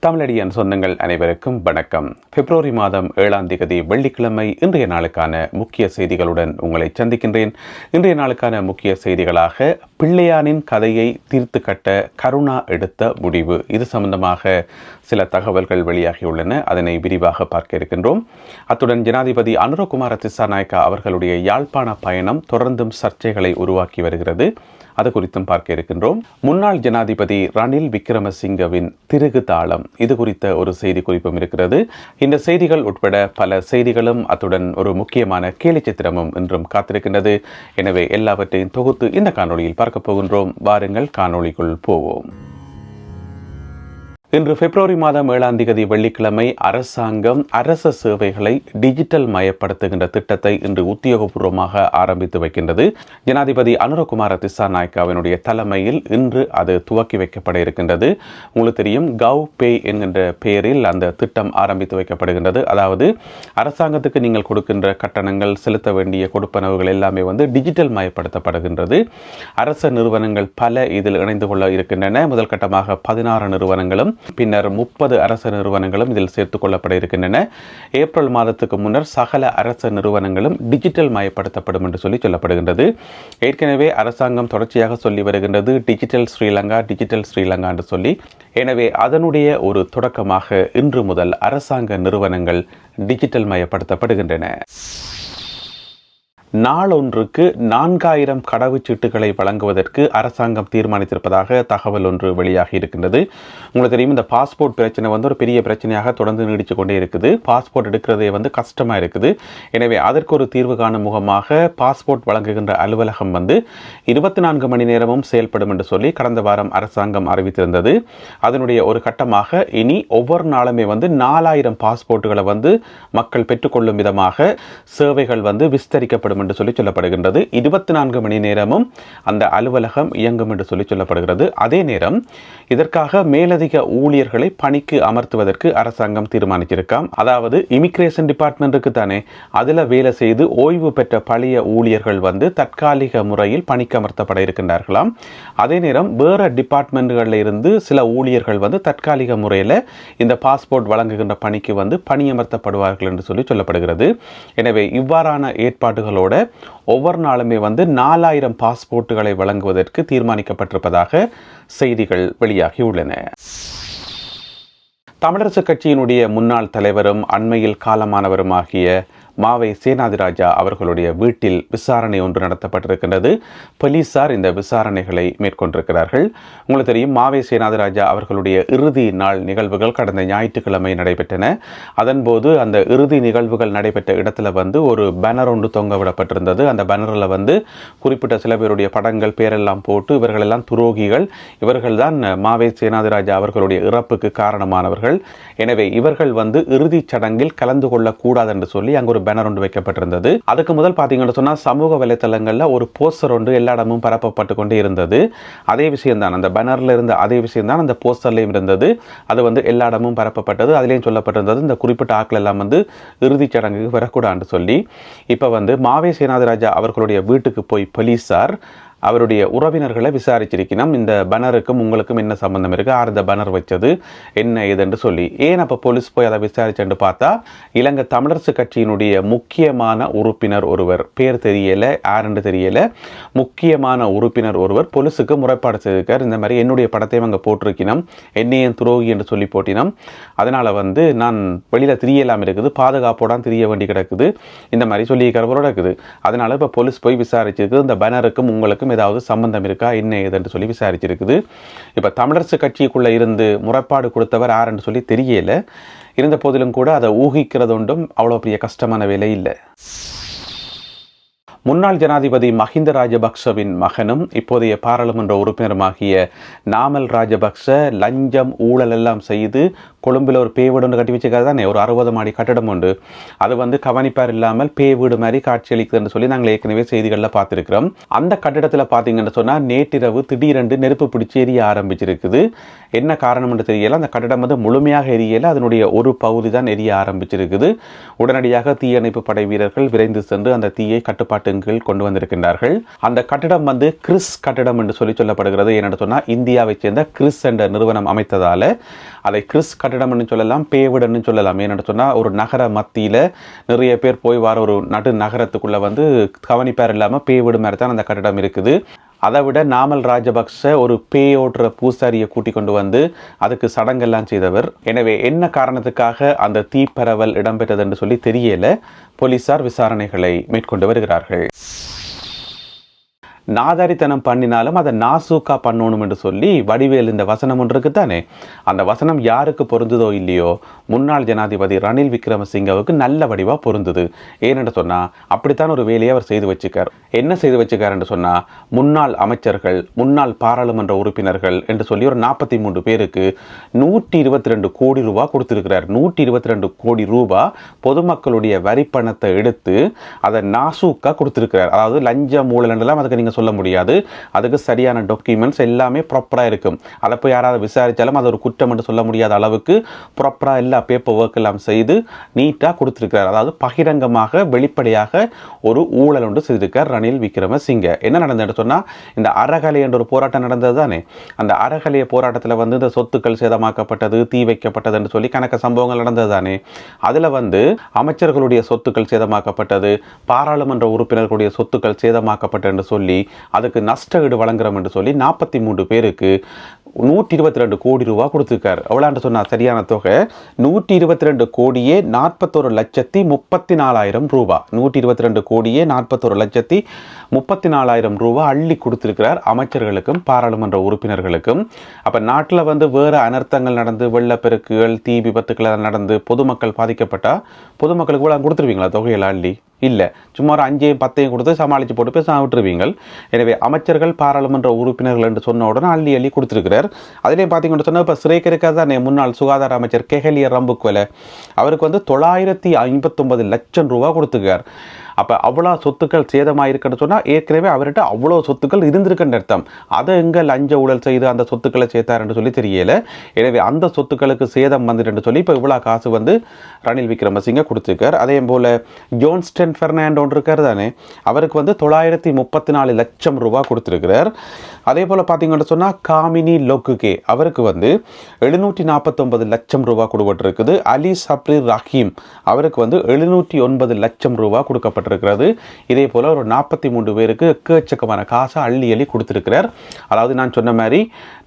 தமிழடியன் சொந்தங்கள் அனைவருக்கும் வணக்கம். பிப்ரவரி மாதம் 7ஆம் தேதி வெள்ளிக்கிழமை இன்றைய நாளுக்கான முக்கிய செய்திகளுடன் உங்களை சந்திக்கின்றேன். இன்றைய நாளுக்கான முக்கிய செய்திகளாக பிள்ளையானின் கதையை தீர்த்து கட்ட கருணா எடுத்த முடிவு, இது சம்பந்தமாக சில தகவல்கள் வெளியாகியுள்ளன. அதனை விரிவாக பார்க்க இருக்கின்றோம். அத்துடன் ஜனாதிபதி அனுரகுமார திசாநாயக்கா அவர்களுடைய யாழ்ப்பாண பயணம் தொடர்ந்தும் சர்ச்சைகளை உருவாக்கி வருகிறது. அது குறித்தும் பார்க்க இருக்கின்றோம். முன்னாள் ஜனாதிபதி ரணில் விக்ரமசிங்கவின் திருகு தாளம், இது குறித்த ஒரு செய்தி குறிப்பும் இருக்கிறது. இந்த செய்திகள் உட்பட பல செய்திகளும் அத்துடன் ஒரு முக்கியமான கேலி சித்திரமும் இன்றும் காத்திருக்கின்றது. எனவே எல்லாவற்றையும் தொகுத்து இந்த காணொளியில் பார்க்க போகின்றோம். வாருங்கள் காணொளிக்குள் போவோம். இன்று பிப்ரவரி மாதம் 7ஆம் தேதி வெள்ளிக்கிழமை அரசாங்கம் அரச சேவைகளை டிஜிட்டல் மயப்படுத்துகின்ற திட்டத்தை இன்று உத்தியோகபூர்வமாக ஆரம்பித்து வைக்கின்றது. ஜனாதிபதி அனுரகுமார திசாநாயக்காவினுடைய தலைமையில் இன்று அது துவக்கி வைக்கப்பட இருக்கின்றது. உங்களுக்கு தெரியும், கவ் பே என்கின்ற பெயரில் அந்த திட்டம் ஆரம்பித்து வைக்கப்படுகின்றது. அதாவது அரசாங்கத்துக்கு நீங்கள் கொடுக்கின்ற கட்டணங்கள், செலுத்த வேண்டிய கொடுப்பனவுகள் எல்லாமே டிஜிட்டல் மயப்படுத்தப்படுகின்றது. அரச நிறுவனங்கள் பல இதில் இணைந்து கொள்ள இருக்கின்றன. முதல் கட்டமாக 16 நிறுவனங்களும் பின்னர் 30 அரச நிறுவனங்களும் இதில் சேர்த்துக் கொள்ளப்பட இருக்கின்றன. ஏப்ரல் மாதத்துக்கு முன்னர் சகல அரச நிறுவனங்களும் டிஜிட்டல் மயப்படுத்தப்படும் என்று சொல்லப்படுகின்றது. ஏற்கனவே அரசாங்கம் தொடர்ச்சியாக சொல்லி வருகின்றது டிஜிட்டல் ஸ்ரீலங்கா, டிஜிட்டல் ஸ்ரீலங்கா என்று சொல்லி. எனவே அதனுடைய ஒரு தொடக்கமாக இன்று முதல் அரசாங்க நிறுவனங்கள் டிஜிட்டல் மயப்படுத்தப்படுகின்றன. நாளொன்றுக்கு 4000 கடவுச்சீட்டுகளை வழங்குவதற்கு அரசாங்கம் தீர்மானித்திருப்பதாக தகவல் ஒன்று வெளியாகி இருக்கின்றது. உங்களுக்கு தெரியும், இந்த பாஸ்போர்ட் பிரச்சனை ஒரு பெரிய பிரச்சனையாக தொடர்ந்து நீடிச்சு கொண்டே இருக்குது. பாஸ்போர்ட் எடுக்கிறதே கஷ்டமாக இருக்குது. எனவே அதற்கு ஒரு தீர்வு காணும் முகமாக பாஸ்போர்ட் வழங்குகின்ற அலுவலகம் 24 மணி நேரமும் செயல்படும் என்று சொல்லி கடந்த வாரம் அரசாங்கம் அறிவித்திருந்தது. அதனுடைய ஒரு கட்டமாக இனி ஒவ்வொரு நாளுமே 4000 பாஸ்போர்ட்டுகளை மக்கள் பெற்றுக்கொள்ளும் விதமாக சேவைகள் விஸ்தரிக்கப்படும் என்று சொல்லப்படுகின்றது. 24 மணி நேரமும் அந்த அலுவலகம் இயங்கும் என்று சொல்லப்படுகிறது. அதே நேரம் இதற்காக மேலதிக ஊழியர்களை பணிக்கு அமர்த்துவதற்கு அரசாங்கம் தீர்மானிச்சிருக்காம். அதாவது இமிகிரேஷன் டிபார்ட்மெண்ட்டுக்கு தானே, அதில் வேலை செய்து ஓய்வு பெற்ற பழைய ஊழியர்கள் தற்காலிக முறையில் பணிக்கு அமர்த்தப்பட இருக்கின்றார்களாம். அதே நேரம் வேற டிபார்ட்மெண்ட்டுகளில் இருந்து சில ஊழியர்கள் தற்காலிக முறையில் இந்த பாஸ்போர்ட் வழங்குகின்ற பணிக்கு பணியமர்த்தப்படுவார்கள் என்று சொல்லப்படுகிறது. எனவே இவ்வாறான ஏற்பாடுகளோட ஒவ்வொரு நாளுமே 4000 பாஸ்போர்ட்டுகளை வழங்குவதற்கு தீர்மானிக்கப்பட்டிருப்பதாக செய்திகள் வெளியாகியுள்ளன. தமிழரசுக் கட்சியினுடைய முன்னாள் தலைவரும் அண்மையில் காலமானவருமாகிய மாவை சேனாதிராஜா அவர்களுடைய வீட்டில் விசாரணை ஒன்று நடத்தப்பட்டிருக்கின்றது. போலீசார் இந்த விசாரணைகளை மேற்கொண்டிருக்கிறார்கள். உங்களுக்கு தெரியும், மாவை சேனாதிராஜா அவர்களுடைய இறுதி நாள் நிகழ்வுகள் கடந்த ஞாயிற்றுக்கிழமை நடைபெற்றன. அதன்போது அந்த இறுதி நிகழ்வுகள் நடைபெற்ற இடத்துல ஒரு பேனர் ஒன்று தொங்க விடப்பட்டிருந்தது. அந்த பேனரில் குறிப்பிட்ட சில பேருடைய படங்கள், பேரெல்லாம் போட்டு இவர்களெல்லாம் துரோகிகள், இவர்கள் தான் மாவை சேனாதிராஜா அவர்களுடைய இறப்புக்கு காரணமானவர்கள், எனவே இவர்கள் இறுதிச் சடங்கில் கலந்து கொள்ளக்கூடாது என்று சொல்லி அங்கு ஒரு பேனர் ஒன்று வைக்கப்பட்டிருந்தது. அதுக்கு முதல் பார்த்தீங்கன்னு சொன்னால் சமூக வலைத்தளங்களில் ஒரு போஸ்டர் ஒன்று எல்லா இடமும் பரப்பப்பட்டு கொண்டே இருந்தது. அதே விஷயம்தான், அந்த பேனரில் இருந்த அதே விஷயம்தான் அந்த போஸ்டர்லையும் இருந்தது. அது எல்லா இடமும் பரப்பப்பட்டது. அதுலேயும் சொல்லப்பட்டிருந்தது இந்த குறிப்பிட்ட ஆட்கள் எல்லாம் இறுதிச் சடங்குக்கு வரக்கூடாதுன்னு சொல்லி. இப்போ மாவை சேனாதிராஜா அவர்களுடைய வீட்டுக்கு போய் போலீசார் அவருடைய உறவினர்களை விசாரிச்சிருக்கணும். இந்த பேனருக்கும் உங்களுக்கும் என்ன சம்பந்தம் இருக்குது, யார் இந்த பேனர் வச்சது, என்ன ஏதென்று சொல்லி. ஏன் அப்போ போலீஸ் போய் அதை விசாரிச்சுட்டு பார்த்தா இலங்கை தமிழரசு கட்சியினுடைய முக்கியமான உறுப்பினர் ஒருவர், பேர் தெரியலை, யாருன்னு தெரியலை, முக்கியமான உறுப்பினர் ஒருவர் போலீஸுக்கு முறைப்பாடு செய்திருக்கார். இந்த மாதிரி என்னுடைய படத்தையும் அங்கே போட்டிருக்கணும், என்னையும் துரோகி என்று சொல்லி போட்டினோம், அதனால் நான் வெளியில் திரியலாம் இருக்குது, பாதுகாப்போடான் திரிய வேண்டி கிடக்குது, இந்த மாதிரி சொல்லியிருக்கிறவரோட இருக்குது. அதனால் இப்போ போலீஸ் போய் விசாரிச்சிருக்கு, இந்த பேனருக்கும் உங்களுக்கும் ஏதாவது சம்பந்தம் இருக்கா, என்ன ஏதென்று சொல்லி விசாரிச்சிருக்குது. இப்ப தமிழரசு கட்சிக்குள்ள இருந்து முறைப்பாடு கொடுத்தவர் யாருன்னு சொல்லி தெரியல. இருந்த போதிலும் கூட அதை ஊகிக்கிறது ஒன்றும் அவ்வளோ பெரிய கஷ்டமான வேலை இல்லை. முன்னாள் ஜனாதிபதி மஹிந்த ராஜபக்சவின் மகனும் இப்போதைய பாராளுமன்ற உறுப்பினருமாகிய நாமல் ராஜபக்ச லஞ்சம் ஊழல் எல்லாம் செய்து கொழும்பில் ஒரு பே வீடு ஒன்று கட்டி வச்சுக்காது தானே, ஒரு 60 மாடி கட்டடம் உண்டு. அது கவனிப்பார் இல்லாமல் பே வீடு மாதிரி காட்சியளிக்குதுன்னு சொல்லி நாங்கள் ஏற்கனவே செய்திகளில் பார்த்துருக்கிறோம். அந்த கட்டிடத்தில் பார்த்தீங்கன்னு சொன்னால் நேற்றிரவு திடீரென்று நெருப்பு பிடிச்சி எரிய ஆரம்பிச்சிருக்குது. என்ன காரணம் என்று தெரியல. அந்த கட்டிடம் முழுமையாக எரியலை, அதனுடைய ஒரு பகுதி தான் எரிய ஆரம்பிச்சிருக்குது. உடனடியாக தீயணைப்பு படை வீரர்கள் விரைந்து சென்று அந்த தீயை கட்டுப்பாட்டு திட்டங்களின் கீழ் கொண்டு வந்திருக்கின்றார்கள். அந்த கட்டிடம் வந்து கிறிஸ் கட்டிடம் என்று சொல்லப்படுகிறது. ஏனென்று சொன்னால் இந்தியாவை சேர்ந்த கிறிஸ் என்ற நிறுவனம் அமைத்ததால அதை கிறிஸ் கட்டிடம் என்று சொல்லலாம், பேவிடன்னு சொல்லலாம். ஏனென்று சொன்னால் ஒரு நகர மத்தியில் நிறைய பேர் போய் வர ஒரு நடு நகரத்துக்குள்ள வந்து கவனிப்பார் இல்லாமல் பேவிடு மாதிரி தான் அந்த கட்டிடம் இருக்குது. அதை விட நாமல் ராஜபக்ச ஒரு பேயோடுற பூசாரியை கூட்டிக் கொண்டு வந்து அதுக்கு சடங்கெல்லாம் செய்தவர். எனவே என்ன காரணத்துக்காக அந்த தீப்பரவல் இடம்பெற்றது என்று சொல்லி தெரியல. போலீசார் விசாரணைகளை மேற்கொண்டு வருகிறார்கள். நாதாரித்தனம் பண்ணினாலும் அதை நாசூக்கா பண்ணணும் என்று சொல்லி வடிவேல் இந்த வசனம் ஒன்று இருக்குத்தானே, அந்த வசனம் யாருக்கு பொருந்ததோ இல்லையோ முன்னாள் ஜனாதிபதி ரணில் விக்ரமசிங்கவுக்கு நல்ல வடிவாக பொருந்தது. ஏனென்று சொன்னால் அப்படித்தான் ஒரு வேலையை அவர் செய்து வச்சுக்கார். என்ன செய்து வச்சுக்கார் என்று சொன்னால், முன்னாள் அமைச்சர்கள், முன்னாள் பாராளுமன்ற உறுப்பினர்கள் என்று சொல்லி ஒரு 43 பேருக்கு 122 கோடி ரூபாய் கொடுத்திருக்கிறார். 122 கோடி ரூபாய் பொதுமக்களுடைய வரி பணத்தை எடுத்து அதை நாசூக்கா கொடுத்திருக்கிறார். அதாவது லஞ்ச ஊழல் என்றெல்லாம் அதுக்கு நீங்கள் சொல்ல முடியாது. அதுக்கு சரியான டாக்குமெண்ட்ஸ் எல்லாமே ப்ராப்பராக இருக்கும். அதை போய் யாராவது விசாரித்தாலும் அது ஒரு குற்றம் என்று சொல்ல முடியாத அளவுக்கு ப்ராப்பராக எல்லா பேப்பர் ஒர்க் எல்லாம் செய்து நீட்டாக கொடுத்திருக்கிறார். அதாவது பகிரங்கமாக வெளிப்படையாக ஒரு ஊழல் ஒன்று செய்திருக்கார் ரணில் விக்ரமசிங்க. என்ன நடந்ததுன்னு சொன்னால், இந்த அறகலை என்ற ஒரு போராட்டம் நடந்தது தானே, அந்த அறகலைய போராட்டத்தில் வந்து இந்த சொத்துக்கள் சேதமாக்கப்பட்டது, தீ வைக்கப்பட்டது என்று சொல்லி கணக்க சம்பவங்கள் நடந்தது தானே. அதில் வந்து அமைச்சர்களுடைய சொத்துக்கள் சேதமாக்கப்பட்டது, பாராளுமன்ற உறுப்பினர்களுடைய சொத்துக்கள் சேதமாக்கப்பட்டது என்று சொல்லி அதுக்கு நஷ்ட ஈடு வழங்குறோம் என்று சொல்லி 43 பேருக்கு 122 கோடி ரூபாய் கொடுத்திருக்காரு. எவ்வளோன்னு சொன்னால் சரியான தொகை 122 கோடியே 41,34,000 ரூபாய். 122 கோடியே 41,34,000 ரூபாய் அள்ளி கொடுத்திருக்கிறார் அமைச்சர்களுக்கும் பாராளுமன்ற உறுப்பினர்களுக்கும். அப்போ நாட்டில் வந்து வேறு அனர்த்தங்கள் நடந்து வெள்ளப்பெருக்குகள், தீ விபத்துக்கள் நடந்து பொதுமக்கள் பாதிக்கப்பட்டால் பொதுமக்களுக்கு கூட கொடுத்துருவீங்களா தொகையில் அள்ளி? இல்லை, சும்மா ஒரு 5-10 கொடுத்து சமாளித்து போட்டு போய் விட்டுருவீங்கள். எனவே அமைச்சர்கள் பாராளுமன்ற உறுப்பினர்கள் என்று சொன்ன உடனே அள்ளி கொடுத்திருக்கிறார். அதிலேயும் பார்த்தீங்கன்னு சொன்னால் இப்போ சிறைக்கு இருக்காது தானே முன்னாள் சுகாதார அமைச்சர் கெஹலிய ரம்புக்வெல, அவருக்கு வந்து 959 லட்சம் ரூபாய் கொடுத்துருக்கார். அப்போ அவ்வளோ சொத்துக்கள் சேதமாயிருக்குன்னு சொன்னால் ஏற்கனவே அவர்கிட்ட அவ்வளோ சொத்துக்கள் இருந்திருக்குன்னு அர்த்தம். அதை எங்கே லஞ்ச ஊழல் செய்து அந்த சொத்துக்களை சேர்த்தாருன்னு சொல்லி தெரியல. எனவே அந்த சொத்துக்களுக்கு சேதம் வந்துட்டு சொல்லி இப்போ இவ்வளோ காசு வந்து ரணில் விக்ரமசிங்க கொடுத்துருக்கார். அதே போல் ஜோன்ஸ்டன் பெர்னாண்டோ இருக்கார் தானே, அவருக்கு வந்து 934 லட்சம் ரூபாய் கொடுத்துருக்கிறார். அதே போல் பார்த்தீங்கன்னு சொன்னால் காமினி லோக்குகே அவருக்கு வந்து 749 லட்சம் ரூபாய் கொடுக்கப்பட்டிருக்குது. அலி சப்ரி ரஹீம் அவருக்கு வந்து 709 லட்சம் ரூபாய் கொடுக்கப்பட்டிருக்கிறது. இதே போல ஒரு 43 பேருக்கு எக்கச்சக்கமான காசை அள்ளி கொடுத்திருக்கிறார். அதாவது நான் சொன்ன மாதிரி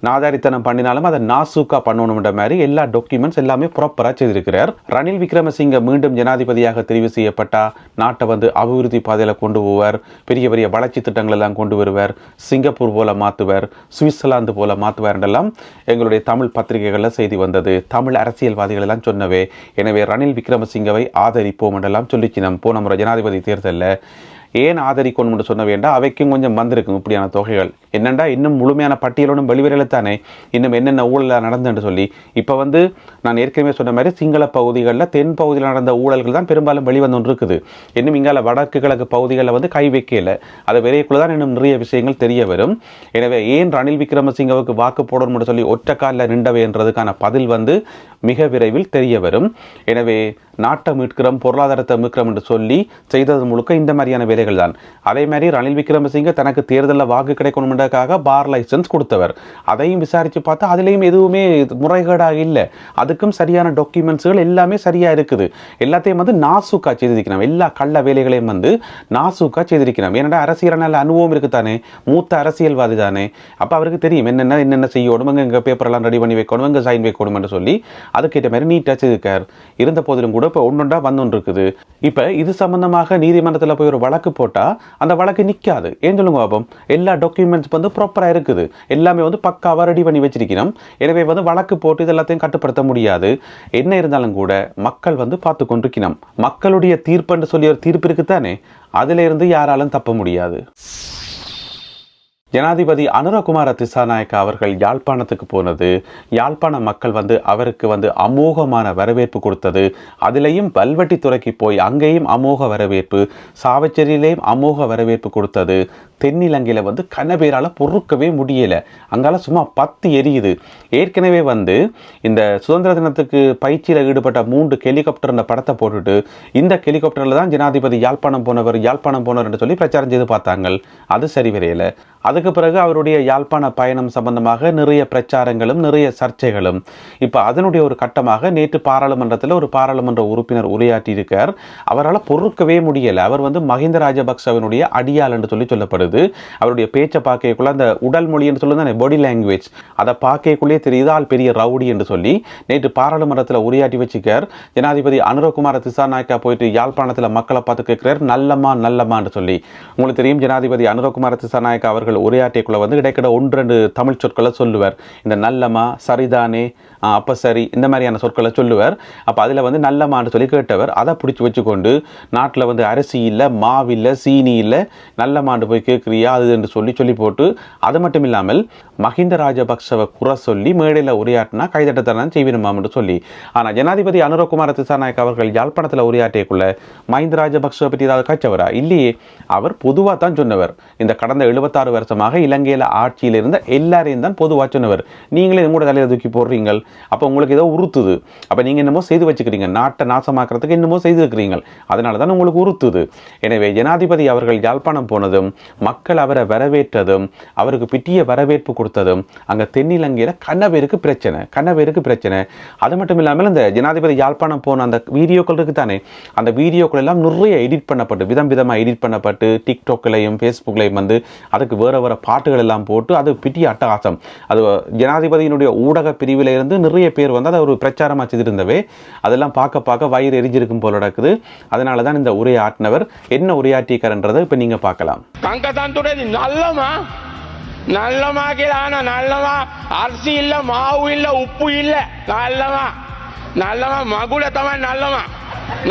நாதாரித்தனம் பண்ணினாலும் அதை நாசூக்கா பண்ணணும்ன்ற மாதிரி எல்லா டாக்குமெண்ட்ஸ் எல்லாமே ப்ராப்பராக செய்திருக்கிறார். ரணில் விக்ரமசிங்க மீண்டும் ஜனாதிபதியாக தெரிவு செய்யப்பட்டா நாட்டை வந்து அபிவிருத்தி பாதையில் கொண்டு போவார், பெரிய பெரிய வளர்ச்சி திட்டங்கள் எல்லாம் கொண்டு வருவார், சிங்கப்பூர் போல மாற்றுவார், சுவிட்சர்லாந்து போல மாற்றுவார் என்றெல்லாம் எங்களுடைய தமிழ் பத்திரிகைகளில் செய்தி வந்தது. தமிழ் அரசியல்வாதிகள் எல்லாம் சொன்னவே. எனவே ரணில் விக்ரமசிங்கவை ஆதரிப்போம் என்றெல்லாம் சொல்லிச்சு நம்ம போன முறை ஜனாதிபதி தேர்தலில் ஏன் ஆதரிக்கணும்னு சொன்ன வேண்டாம், அவைக்கும் கொஞ்சம் வந்திருக்கும் இப்படியான தொகைகள். என்னென்னா இன்னும் முழுமையான பட்டியலோடும் வெளிவரையில் தானே இன்னும் என்னென்ன ஊழல் நடந்துன்னு சொல்லி. இப்போ வந்து நான் ஏற்கனவே சொன்ன மாதிரி சிங்கள பகுதிகளில் தென் பகுதியில் நடந்த ஊழல்கள் தான் பெரும்பாலும் வெளிவந்து ஒன்று இருக்குது. இன்னும் இங்கால வடக்கு கிழக்கு பகுதிகளில் வந்து கை வைக்கல. அது விரைக்குள்ள தான் இன்னும் நிறைய விஷயங்கள் தெரிய வரும். எனவே ஏன் ரணில் விக்ரமசிங்கவுக்கு வாக்கு போடணும்னு சொல்லி ஒற்றை காலில் நின்றவைன்றதுக்கான பதில் வந்து மிக விரைவில் தெரிய வரும். எனவே நாட்டை மீட்கிறோம், பொருளாதாரத்தை மீட்கிறோம் என்று சொல்லி செய்தது முழுக்க இந்த மாதிரியான வேலைகள் தான். அதே மாதிரி ரணில் விக்ரமசிங்க தனக்கு தேர்தலில் வாக்கு கிடைக்கணும்ன்றதுக்காக பார் லைசன்ஸ் கொடுத்தவர். அதையும் விசாரித்து பார்த்தா அதுலேயும் எதுவுமே முறைகேடாக இல்லை. அதுக்கும் சரியான டாக்குமெண்ட்ஸுகள் எல்லாமே சரியாக இருக்குது. எல்லாத்தையும் வந்து நாசூக்கா செய்திருக்கணும். எல்லா கள்ள வேலைகளையும் வந்து நாசூக்கா செய்திருக்கணும். ஏன்னா அரசியல் நல்ல அனுபவம் இருக்குதானே, மூத்த அரசியல்வாதி தானே. அப்போ அவருக்கு தெரியும் என்னென்ன செய்யணும், எங்கள் பேப்பரெல்லாம் ரெடி பண்ணி வைக்கணும், எங்கள் சைன் வைக்கணும் என்று சொல்லி அதுக்கேற்ற மாதிரி நீட்டாக செய்திருக்கார். இருந்த போதிலும் கூட இப்போ ஒன்றுண்டா வந்து இருக்குது. இப்போ இது சம்பந்தமாக நீதிமன்றத்தில் போய் ஒரு வழக்கு போட்டால் அந்த வழக்கு நிற்காது. ஏன் சொல்லுங்க பாப்போம், எல்லா டாக்குமெண்ட்ஸ் வந்து ப்ராப்பராக இருக்குது, எல்லாமே வந்து பக்காவாக ரெடி பண்ணி வச்சிருக்கணும். எனவே வந்து வழக்கு போட்டு இது எல்லாத்தையும் கட்டுப்படுத்த முடியாது. என்ன இருந்தாலும் கூட மக்கள் வந்து பார்த்து கொண்டிருக்கணும். மக்களுடைய தீர்ப்புன்னு சொல்லி ஒரு தீர்ப்பு இருக்குதானே, அதிலிருந்து யாராலும் தப்ப முடியாது. ஜனாதிபதி அனுரகுமார திசாநாயக்க அவர்கள் யாழ்ப்பாணத்துக்கு போனது, யாழ்ப்பாண மக்கள் அவருக்கு அமோகமான வரவேற்பு கொடுத்தது, அதிலையும் வல்வெட்டித்துறைக்கு போய் அங்கேயும் அமோக வரவேற்பு, சாவச்சேரியிலேயும் அமோக வரவேற்பு கொடுத்தது. தென்னிலங்கையில் கனபேரால் பொறுக்கவே முடியலை. அங்கால சும்மா 10 எரியுது. ஏற்கனவே இந்த சுதந்திர தினத்துக்கு பயிற்சியில் ஈடுபட்ட 3 ஹெலிகாப்டர் படத்தை போட்டுட்டு இந்த ஹெலிகாப்டரில் தான் ஜனாதிபதி யாழ்ப்பாணம் போனவர் என்று சொல்லி பிரச்சாரம் செய்து பார்த்தாங்க. அது சரி வரையில. அதுக்கு பிறகு அவருடைய யாழ்ப்பாண பயணம் சம்பந்தமாக நிறைய பிரச்சாரங்களும் நிறைய சர்ச்சைகளும். இப்போ அதனுடைய ஒரு கட்டமாக நேற்று பாராளுமன்றத்தில் ஒரு பாராளுமன்ற உறுப்பினர் உரையாற்றியிருக்கார். அவரால் பொறுக்கவே முடியலை. அவர் மஹிந்த ராஜபக்சவினுடைய அடியாள் என்று சொல்லப்படுது. அவருடைய பேச்சை பார்க்கக்குள்ள அந்த உடல் மொழி என்று சொல்லுங்க, பாடி லாங்குவேஜ், அதை பார்க்கக்குள்ளே தெரியுது ஆள் பெரிய ரவுடி என்று சொல்லி நேற்று பாராளுமன்றத்தில் உரையாற்றி வச்சுக்கார். ஜனாதிபதி அனுரகுமார திசாநாயக்கா போயிட்டு யாழ்ப்பாணத்தில் மக்களை பார்த்து கேட்கிறார், நல்லமான்னு சொல்லி. உங்களுக்கு தெரியும், ஜனாதிபதி அனுரகுமார திசாநாயக்கா அவர்கள் உரையாற்றியக்குள்ள இடைக்கிட 1-2 தமிழ் சொற்களை சொல்லுவார். இந்த நல்லமா, சரிதானே, அப்போ சரி, இந்த மாதிரியான சொற்களை சொல்லுவார். அப்போ அதில் நல்லமான்னு சொல்லி கேட்டவர் அதை பிடிச்சி வச்சுக்கொண்டு நாட்டில் அரிசி இல்லை, மாவில்லை, சீனி இல்லை, நல்லமாண்டு போய் கேட்குறியா அது என்று சொல்லி போட்டு, அது மட்டும் இல்லாமல் மஹிந்த ராஜபக்சவை குறை சொல்லி மேடையில் உரையாற்றினா கைதட்டத்தான் செய்வினுமான்னு சொல்லி. ஆனால் ஜனாதிபதி அனுரகுமார திசாநாயக்க அவர்கள் யாழ்ப்பாணத்தில் உரையாற்றியக்குள்ள மஹிந்த ராஜபக்சவை பற்றி ஏதாவது காய்ச்சவரா? இல்லையே. அவர் பொதுவாக தான் சொன்னவர். இந்த கடந்த 76 வருஷமாக இலங்கையில் ஆட்சியில் இருந்த எல்லாரையும் தான் பொதுவாக சொன்னவர். நீங்களே கூட தலையில் தூக்கி போடுறீங்க, அப்போ உங்களுக்கு ஏதோ உறுத்துது, அப்போ நீங்கள் என்னமோ செய்து வச்சுக்கிறீங்க, நாட்டை நாசமாக்குறதுக்கு என்னமோ செய்திருக்கிறீங்க, அதனால தான் உங்களுக்கு உறுத்துது. எனவே ஜனாதிபதி அவர்கள் யாழ்ப்பாணம் போனதும் மக்கள் அவரை வரவேற்றதும் அவருக்கு பிட்டிய வரவேற்பு கொடுத்ததும் அங்கே தென்னிலங்கையில் கண்ணவேருக்கு பிரச்சனை. அது மட்டும் இல்லாமல் இந்த ஜனாதிபதி யாழ்ப்பாணம் போன அந்த வீடியோக்கள் இருக்கு தானே, அந்த வீடியோக்கள் எல்லாம் நிறைய எடிட் பண்ணப்பட்டு விதமாக எடிட் பண்ணப்பட்டு டிக்டாக்லையும் ஃபேஸ்புக்லையும் அதுக்கு வேற பாட்டுகள் எல்லாம் போட்டு அது பிட்டிய அட்டகாசம். அது ஜனாதிபதியினுடைய ஊடக பிரிவில் இருந்து நிறைய பேர் அதை ஒரு பிரச்சாரமாக செய்திருந்தவே அதெல்லாம் பார்க்க வயிறு எரிஞ்சிருக்கும் போல நடக்குது. அதனால தான் இந்த உரையாற்றினவர் என்ன உரையாற்றியிருக்காருன்றதை இப்போ நீங்கள் பார்க்கலாம். நல்லமா கேளான நல்லமா அரிசி இல்ல, மாவு இல்ல, உப்பு இல்ல, நல்லமா மகுල තමයි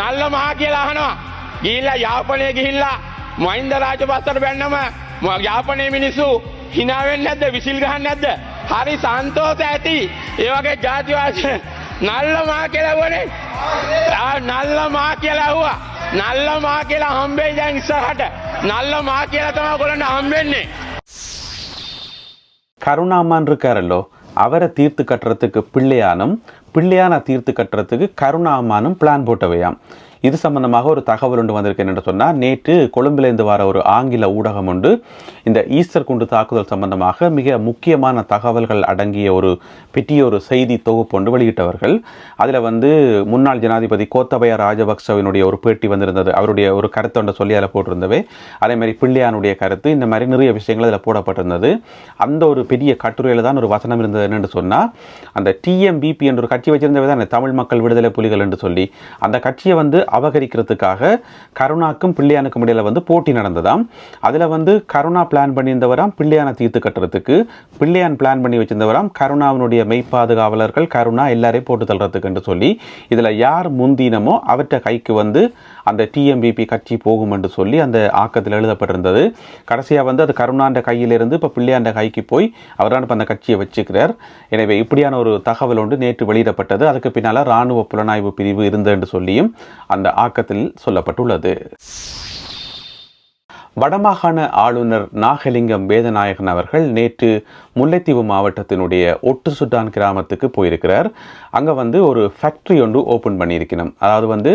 நல்லமா කියලා අහනවා. ගිහිල්ලා යාපනයේ ගිහිල්ලා මහින්ද රාජපක්ෂට බැන්නම යාපනයේ මිනිස්සු hina වෙන්නේ නැද්ද? විසිල් ගහන්නේ නැද්ද? හරි සන්තෝෂ ඇති. ඒ වගේ ජාතිවාදී நல்லமா කියලා වනේ. நல்லமா කියලා ඇහුවා. நல்லமா කියලා හම්බෙයි දැන් ඉස්සරහට. நல்லமா කියලා තමයි ඔයගොල්ලන්ට හම්බෙන්නේ. கருணாமான் இருக்காரல்லோ, அவரை தீர்த்து கட்டுறதுக்கு பிள்ளையான தீர்த்து கட்டுறதுக்கு கருணாமானும் பிளான் போட்டவையாம். இது சம்பந்தமாக ஒரு தகவல் ஒன்று வந்திருக்கேன் என்று சொன்னால், நேற்று கொழும்பிலிருந்து வர ஒரு ஆங்கில ஊடகம் உண்டு இந்த ஈஸ்டர் குண்டு தாக்குதல் சம்பந்தமாக மிக முக்கியமான தகவல்கள் அடங்கிய ஒரு செய்தி தொகுப்பு ஒன்று வெளியிட்டவர்கள். அதில் முன்னாள் ஜனாதிபதி கோத்தபய ராஜபக்சவினுடைய ஒரு பேட்டி வந்திருந்தது. அவருடைய ஒரு கருத்தை ஒன்று சொல்லி அதில் போட்டிருந்தவே, அதே மாதிரி பிள்ளையானுடைய கருத்து, இந்த மாதிரி நிறைய விஷயங்கள் அதில் போடப்பட்டிருந்தது. அந்த ஒரு பெரிய கட்டுரையில் தான் ஒரு வசனம் இருந்தது. என்னென்று சொன்னால், அந்த TMBP என்ற ஒரு கட்சி வச்சிருந்தவை தான் தமிழ் மக்கள் விடுதலை புலிகள் என்று சொல்லி, அந்த கட்சியை அபகரிக்கிறதுக்காக கருணாக்கும் பிள்ளையானுக்கும் இடையில போட்டி நடந்ததாம். அதில் கருணா பிளான் பண்ணியிருந்தவராம் பிள்ளையான தீர்த்து கட்டுறதுக்கு, பிள்ளையான் பிளான் பண்ணி வச்சிருந்தவராம் கருணாவினுடைய மெய்ப்பாதுகாவலர்கள் கருணா எல்லாரையும் போட்டு தள்ளுறதுக்கு என்று சொல்லி, இதில் யார் முந்தினமோ அவற்றை கைக்கு அந்த TMBP கட்சி போகும் என்று சொல்லி அந்த ஆக்கத்தில் எழுதப்பட்டிருந்தது. கடைசியாக அது கருணாண்ட கையிலிருந்து இப்போ பிள்ளையாண்ட கைக்கு போய் அவர் தான் இப்போ அந்த கட்சியை வச்சுக்கிறார். எனவே இப்படியான ஒரு தகவல் ஒன்று நேற்று வெளியிடப்பட்டது. அதுக்கு பின்னால் இராணுவ புலனாய்வு பிரிவு இருந்தது என்று சொல்லியும் அந்த ஆக்கத்தில் சொல்லப்பட்டுள்ளது. வடமாகாண ஆளுநர் நாகலிங்கம் வேதநாயகன் அவர்கள் நேற்று முல்லைத்தீவு மாவட்டத்தினுடைய ஒட்டு சுட்டான் கிராமத்துக்கு போயிருக்கிறார். அங்கே ஒரு ஃபேக்ட்ரி ஒன்று ஓப்பன் பண்ணியிருக்கணும். அதாவது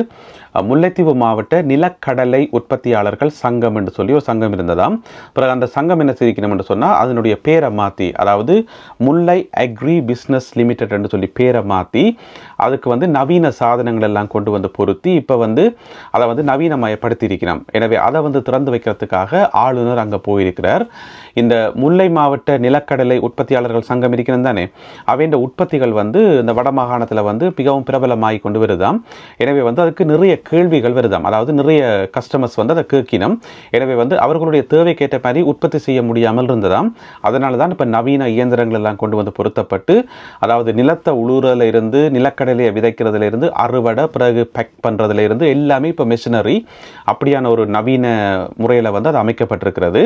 முல்லைத்தீவு மாவட்ட நிலக்கடலை உற்பத்தியாளர்கள் சங்கம் என்று சொல்லி ஒரு சங்கம் இருந்ததாம். பிறகு அந்த சங்கம் என்ன செய்திக்கணும் என்று சொன்னால், அதனுடைய பேரை மாற்றி, அதாவது முல்லை அக்ரி பிஸ்னஸ் லிமிடெட் என்று சொல்லி பேரை மாற்றி அதுக்கு நவீன சாதனங்கள் எல்லாம் கொண்டு பொருத்தி இப்போ அதை நவீனமயப்படுத்தி இருக்கிறோம். எனவே அதை திறந்து வைக்கிறதுக்காக ஆளுநர் அங்கே போயிருக்கிறார். இந்த முல்லை மாவட்ட நிலக்கடலை நிலக்கடலை உற்பத்தியாளர்கள் சங்கம் இருக்கிறது தானே, அவையின் உற்பத்திகள் வந்து இந்த வடமாகாணத்தில் வந்து மிகவும் பிரபலமாகி கொண்டு வருதாம். எனவே வந்து அதுக்கு நிறைய கேள்விகள் வருதாம். அதாவது நிறைய கஸ்டமர்ஸ் வந்து அதை கேட்கினோம். எனவே வந்து அவர்களுடைய தேவைக்கேற்ற மாதிரி உற்பத்தி செய்ய முடியாமல் இருந்ததாம். அதனால தான் இப்போ நவீன இயந்திரங்கள் எல்லாம் கொண்டு வந்து பொருத்தப்பட்டு, அதாவது நிலத்தை உழுறதுல இருந்து நிலக்கடலையை விதைக்கிறதுல இருந்து அறுவடை பிறகு பேக் பண்ணுறதுல இருந்து எல்லாமே இப்போ மிஷினரி அப்படியான ஒரு நவீன முறையில் வந்து அது அமைக்கப்பட்டிருக்கிறது.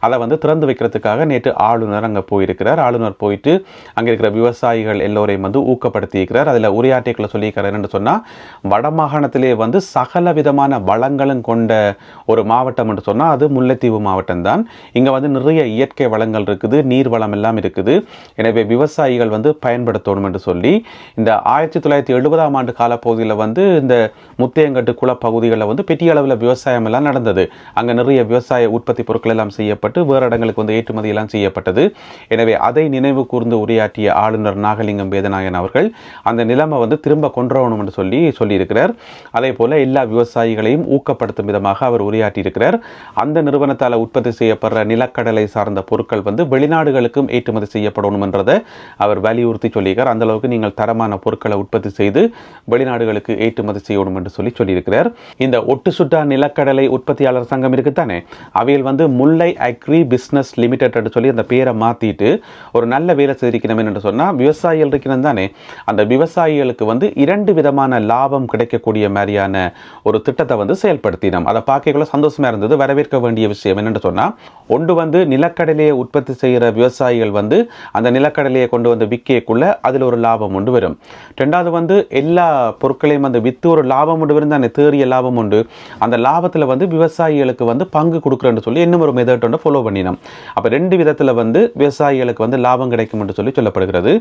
அதை வந்து திறந்து வைக்கிறதுக்காக நேற்று ஆளுநர் அங்கே போயிருக்கிறார். ஆளுநர் போயிட்டு அங்கே இருக்கிற விவசாயிகள் எல்லோரையும் வந்து ஊக்கப்படுத்தியிருக்கிறார். அதில் உரையாற்றிகளை சொல்லியிருக்கிறார். என்னென்னு சொன்னால், வடமாகாணத்திலே வந்து சகல விதமான வளங்களும் கொண்ட ஒரு மாவட்டம் என்று சொன்னால் அது முல்லைத்தீவு மாவட்டம் தான். இங்கே வந்து நிறைய இயற்கை வளங்கள் இருக்குது, நீர் வளம் எல்லாம் இருக்குது. எனவே விவசாயிகள் வந்து பயன்படுத்தணும் என்று சொல்லி இந்த 1970ஆம் ஆண்டு காலப்பகுதியில் வந்து இந்த முத்தையங்கட்டு குளப்பகுதிகளில் வந்து பெரிய அளவில் விவசாயம் எல்லாம் நடந்தது. அங்கே நிறைய விவசாய உற்பத்தி பொருட்கள் எல்லாம் செய்யப்பட்டு வேறு இடங்களுக்கு வந்து ஏற்றுமதி எல்லாம் செய்யப்பட்டது. எனவே அதை நினைவு கூர்ந்து உரையாற்றிய ஆளுநர் நாகலிங்கம் வேதநாயகன் அவர்கள் அந்த நிலைமை வந்து திரும்ப கொண்டுவரணும் என்று சொல்லியிருக்கிறார். அதே போல எல்லா விவசாயிகளையும் ஊக்கப்படுத்தும் விதமாக அவர் உரையாற்றியிருக்கிறார். அந்த நிறுவனத்தால் உற்பத்தி செய்யப்படுற நிலக்கடலை சார்ந்த பொருட்கள் வந்து வெளிநாடுகளுக்கும் ஏற்றுமதி செய்யப்படணும் என்றதை அவர் வலியுறுத்தி சொல்லியிருக்கிறார். அந்த அளவுக்கு நீங்கள் தரமான பொருட்களை உற்பத்தி செய்து வெளிநாடுகளுக்கு ஏற்றுமதி செய்யணும் என்று சொல்லியிருக்கிறார். இந்த ஒட்டு சுட்டா நிலக்கடலை உற்பத்தியாளர் சங்கம் இருக்குத்தானே, அவையில் வந்து முல்லை அக்ரி பிஸ்னஸ் லிமிடெட் என்று சொல்லி அந்த பேரை மாற்றிட்டு ஒரு நல்ல வேலை செய்திருக்கணும் என்று சொன்னால், விவசாயிகள் இருக்கிறது தானே, அந்த விவசாயிகளுக்கு வந்து 2 விதமான லாபம் கிடைக்கக்கூடிய மாதிரியான ஒரு திட்டத்தை வந்து செயல்படுத்தினோம். அதை பார்க்கக்குள்ள சந்தோஷமாக இருந்தது. வரவேற்க வேண்டிய விஷயம் என்னென்னு சொன்னால், ஒன்று வந்து நிலக்கடலையை உற்பத்தி செய்கிற விவசாயிகள் வந்து அந்த நிலக்கடலையை கொண்டு வந்து விற்கக்குள்ள அதில் ஒரு லாபம் உண்டு வரும். 2வது வந்து எல்லா பொருட்களையும் வந்து விற்று ஒரு லாபம் உண்டு வரும் தானே, தேறிய லாபம் உண்டு. அந்த லாபத்தில் வந்து விவசாயிகளுக்கு வந்து பங்கு கொடுக்குறேன்னு சொல்லி இன்னும் ஒரு மெத்தட் ஒன்று ஃபாலோ பண்ணினோம். அப்போ 2 விதத்தில் வந்து விவசாயிகளுக்கு வந்து லாபம் கிடைக்கும் என்று சொல்லப்படுகிறது.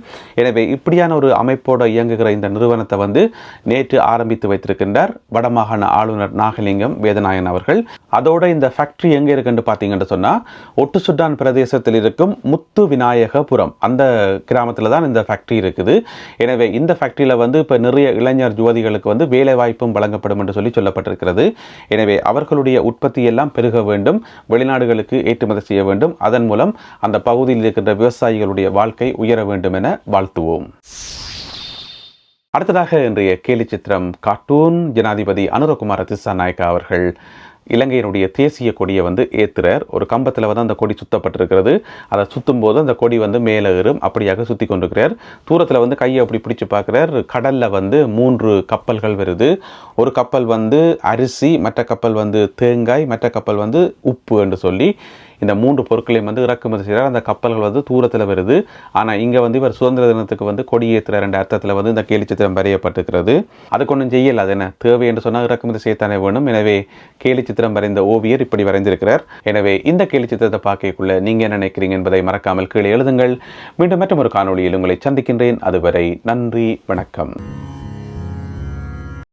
எனவே இப்படியான ஒரு அமைப்போடு இயங்குகிற இந்த நிறுவனத்தை வந்து நேற்று ஆரம்பித்து வைத்திருக்கின்றார் வடமாகாண ஆளுநர் நாகலிங்கம் வேதநாயகன் அவர்கள். அதோட இந்த ஃபேக்டரி எங்கே இருக்குன்னு பார்த்தீங்கன்னு சொன்னால், ஒட்டுசுட்டான் பிரதேசத்தில் இருக்கும் முத்து விநாயகபுரம் அந்த கிராமத்தில் தான் இந்த ஃபேக்டரி இருக்குது. எனவே இந்த ஃபேக்டரியில் வந்து இப்போ நிறைய இளைஞர் யுவதிகளுக்கு வந்து வேலை வாய்ப்பும் வழங்கப்படும் என்று சொல்லப்பட்டிருக்கிறது. எனவே அவர்களுடைய உற்பத்தி எல்லாம் பெருக வேண்டும், வெளிநாடுகளுக்கு ஏற்றுமதி செய்ய வேண்டும். அதன் மூலம் அந்த பகுதியில் இருக்கின்ற விவசாயிகளுடைய வாழ்க்கை உயர வேண்டும் என வாழ்த்துவோம். அடுத்ததாக இன்றைய கேலி சித்திரம் கார்ட்டூன். ஜனாதிபதி அனுரகுமார திசாநாயக்கா அவர்கள் இலங்கையினுடைய தேசிய கொடியை வந்து ஏற்றுறார். ஒரு கம்பத்தில் வந்து அந்த கொடி சுத்தப்பட்டிருக்கிறது. அதை சுற்றும் போது அந்த கொடி வந்து மேலே ஏறும். அப்படியாக சுற்றி கொண்டிருக்கிறார். தூரத்தில் வந்து கையை அப்படி பிடிச்சு பார்க்குறார். கடலில் வந்து 3 கப்பல்கள் வருது. ஒரு கப்பல் வந்து அரிசி, மற்ற கப்பல் வந்து தேங்காய், மற்ற கப்பல் வந்து உப்பு என்று சொல்லி இந்த 3 பொருட்களையும் வந்து இறக்குமதி செய்கிறார். அந்த கப்பல்கள் வந்து தூரத்தில் வருது. ஆனால் இங்கே வந்து இவர் சுதந்திர தினத்துக்கு வந்து கொடியேற்றுற 2 அர்த்தத்தில் வந்து இந்த கேலி சித்திரம் வரையப்பட்டிருக்கிறது. அதுக்கு ஒன்றும் செய்யல, அது என்ன தேவை என்று சொன்னால் இறக்குமதி செய்யத்தானே வேணும். எனவே கேலி சித்திரம் வரைந்த ஓவியர் இப்படி வரைந்திருக்கிறார். எனவே இந்த கேலி சித்திரத்தை பார்க்கக்குள்ள நீங்கள் என்ன நினைக்கிறீங்க என்பதை மறக்காமல் கீழே எழுதுங்கள். மீண்டும் மற்றும் ஒரு காணொளியில் உங்களை சந்திக்கின்றேன். அதுவரை நன்றி, வணக்கம்.